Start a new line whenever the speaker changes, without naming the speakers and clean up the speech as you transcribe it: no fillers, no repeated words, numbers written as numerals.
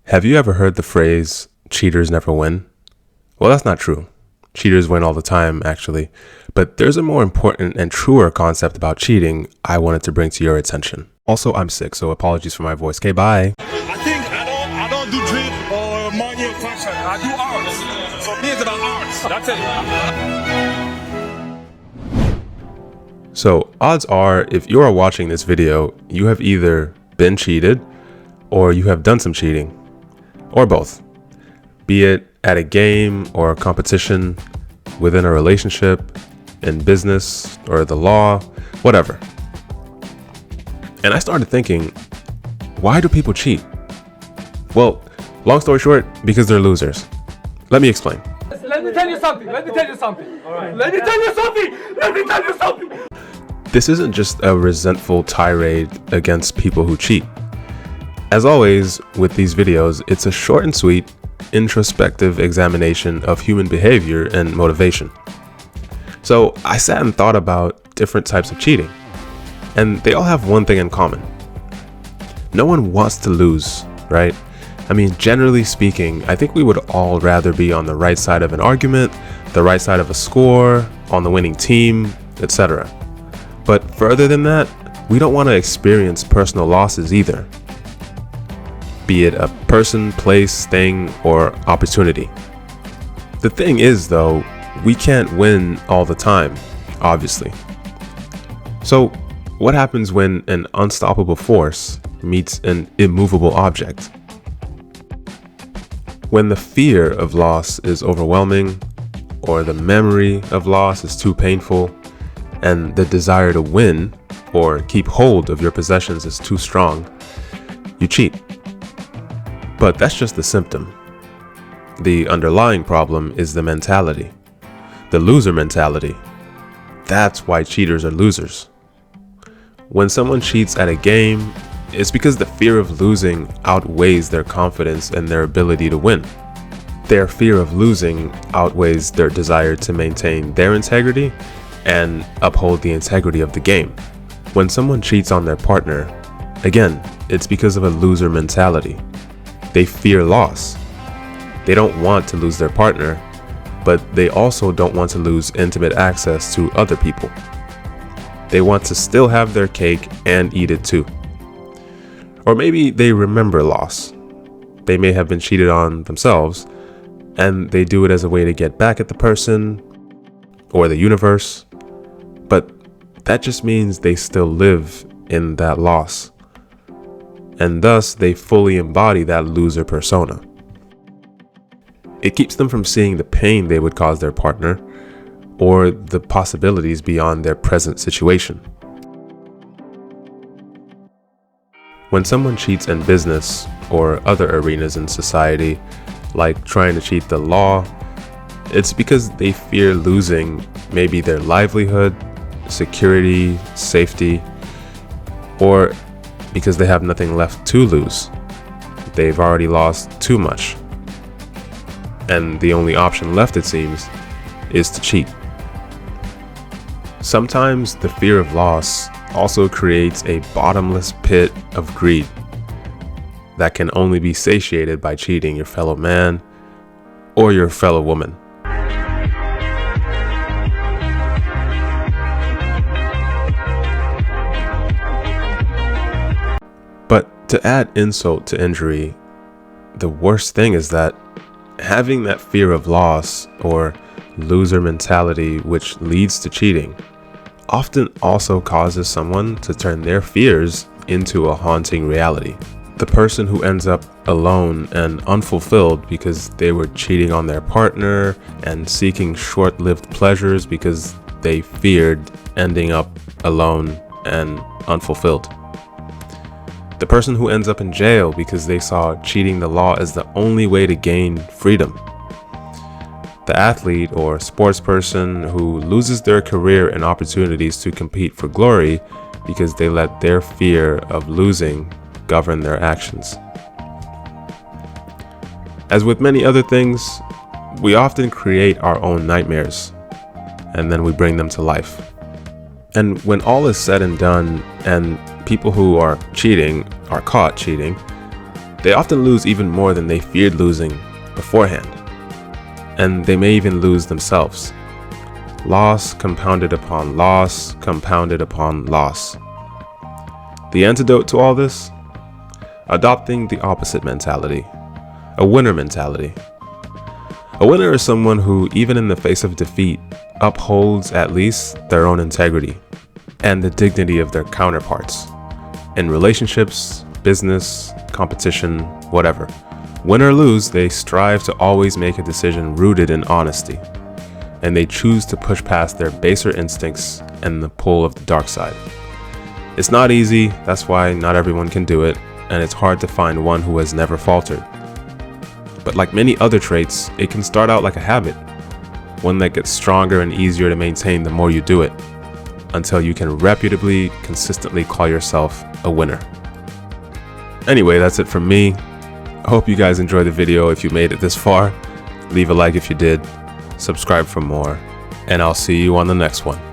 Have you ever heard the phrase, cheaters never win? Well, that's not true. Cheaters win all the time, actually. But there's a more important and truer concept about cheating I wanted to bring to your attention. Also, I'm sick, so apologies for my voice. Okay, bye.
I don't do drip or money or fashion. I do arts. For me, it's about arts. That's it.
So, odds are, if you are watching this video, you have either been cheated or you have done some cheating. Or both, be it at a game or a competition, within a relationship, in business or the law, whatever. And I started thinking, why do people cheat? Well, long story short, because they're losers. Let me explain.
Let me tell you something. All right. Let me tell you something.
This isn't just a resentful tirade against people who cheat. As always, with these videos, it's a short and sweet, introspective examination of human behavior and motivation. So I sat and thought about different types of cheating, and they all have one thing in common. No one wants to lose, right? I mean, generally speaking, I think we would all rather be on the right side of an argument, the right side of a score, on the winning team, etc. But further than that, we don't want to experience personal losses either. Be it a person, place, thing, or opportunity. The thing is, though, we can't win all the time, obviously. So, what happens when an unstoppable force meets an immovable object? When the fear of loss is overwhelming, or the memory of loss is too painful, and the desire to win or keep hold of your possessions is too strong, you cheat. But that's just the symptom. The underlying problem is the mentality, the loser mentality. That's why cheaters are losers. When someone cheats at a game, it's because the fear of losing outweighs their confidence and their ability to win. Their fear of losing outweighs their desire to maintain their integrity and uphold the integrity of the game. When someone cheats on their partner, again, it's because of a loser mentality. They fear loss. They don't want to lose their partner, but they also don't want to lose intimate access to other people. They want to still have their cake and eat it too. Or maybe they remember loss. They may have been cheated on themselves, and they do it as a way to get back at the person or the universe. But that just means they still live in that loss. And thus they fully embody that loser persona. It keeps them from seeing the pain they would cause their partner or the possibilities beyond their present situation. When someone cheats in business or other arenas in society, like trying to cheat the law, it's because they fear losing maybe their livelihood, security, safety, or because they have nothing left to lose. They've already lost too much. And the only option left, it seems, is to cheat. Sometimes the fear of loss also creates a bottomless pit of greed that can only be satiated by cheating your fellow man or your fellow woman. But to add insult to injury, the worst thing is that having that fear of loss or loser mentality, which leads to cheating, often also causes someone to turn their fears into a haunting reality. The person who ends up alone and unfulfilled because they were cheating on their partner and seeking short-lived pleasures because they feared ending up alone and unfulfilled. The person who ends up in jail because they saw cheating the law as the only way to gain freedom. The athlete or sports person who loses their career and opportunities to compete for glory because they let their fear of losing govern their actions. As with many other things, we often create our own nightmares, and then we bring them to life. And when all is said and done, and people who are cheating are caught cheating, They often lose even more than they feared losing beforehand, and they may even lose themselves. Loss compounded upon loss, compounded upon loss. The antidote to all this? Adopting the opposite mentality, a winner mentality. A winner is someone who, even in the face of defeat, upholds at least their own integrity and the dignity of their counterparts. In relationships, business, competition, whatever. Win or lose, they strive to always make a decision rooted in honesty, and they choose to push past their baser instincts and the pull of the dark side. It's not easy, that's why not everyone can do it, and it's hard to find one who has never faltered. But like many other traits, it can start out like a habit, one that gets stronger and easier to maintain the more you do it, until you can reputably, consistently call yourself a winner. Anyway, that's it from me. I hope you guys enjoyed the video if you made it this far. Leave a like if you did, subscribe for more, and I'll see you on the next one.